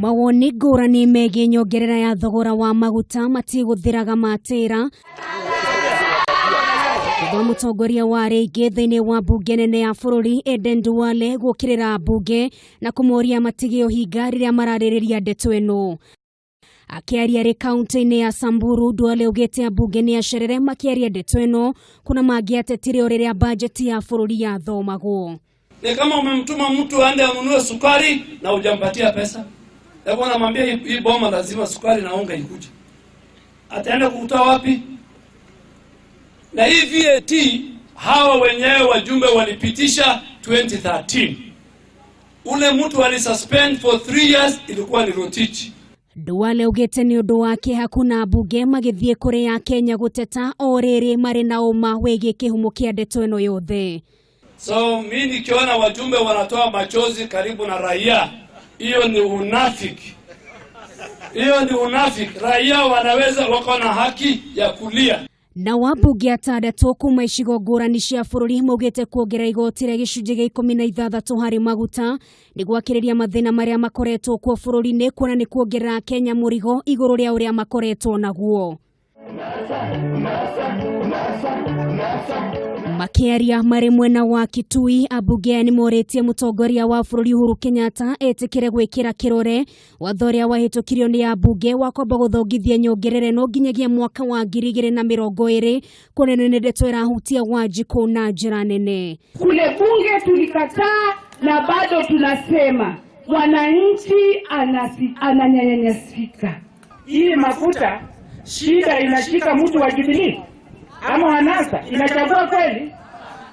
Mawoni ngũrani megiĩ nyongerera ya thogora wa maguta matigũthiraga matera. Mutongoria wa rigii thiini wa mbunge nene ya bururi Aden Duale gukirira ambunge na kumoria matige uhinga riria mararĩrĩria ndeto ĩno. Akiaria ri kaunti-ini ya Samburu Duale augite ambunge ni acerere makiaria ndeto ĩno kuna mangĩatetire riria bajeti ya bururi yathomagwo. Ni kama umemtuma mtu aende anunue sukari na hujampatia pesa. Hebu namwambia hii boma lazima sukari na unga ikuje. Ataenda kutoa wapi? Na hii VAT hawa wenyewe wajumbe walipitisha 2013. Ule mtu alisuspend for 3 years ilikuwa ni Rotich. Duale augite ni undu wake hakuna ambunge magithie kuri ya Kenya guteta orere mari na uma wegii kihumo kia ndeto ĩno yothe. So mimi nikiona wajumbe wanatoa machozi karibu na raia, hiyo ni unafiki. Hiyo ni unafiki. Raia wanaweza wako na haki ya kulia. Na wambunge atandatu kuma icigo ngũrani cia bururi maugite kuongerera igoti rĩa gĩcunjĩ gĩa 16 harĩ maguta nĩguo akĩrĩria mathĩna marĩa makoretwo kuo bũrũri-inĩ kuona nĩ kuongerera Kenya mũrigo igũrũ rĩa ũrĩa makoretwo naguo. Akiaria mari mwena wa Kitui, abunge ni morĩtie Mutongoria wa bururi Uhuru Kenyatta etikire gwĩkĩra kĩrore watho ũrĩa wahitukirio ni abunge wa kwamba gũthongithia nyongerera no nginyagia mwaka wa 2020 kuona nĩ ndeto ĩrahutia Wanjiku na njĩra nene. Kule bunge tulikataa na bado tunasema mwananchi ananyanyasika. Hii mafuta shida inashika mtu wa Jubilee ama hanasa inachagua kweli?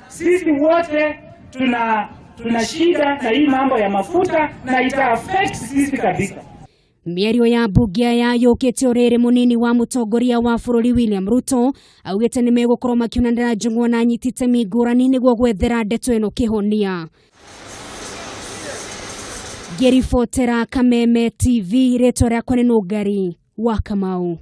Sisi wote tuna shida na hii mambo ya mafuta na ita affect sisi kabisa. Mĩario ya mbunge ya yũkĩte ũrĩrĩ mũnini wa Mutongoria wa bururi William Ruto augĩte nĩ megũkorwo makiunanĩra njũng'wa na anyiti itemi ngũrani nĩguo gwethera ndeto ĩno kĩhonia. Ngĩribotera Kameme TV, rĩtwa rĩakwa nĩ Nũngari wa Kamau.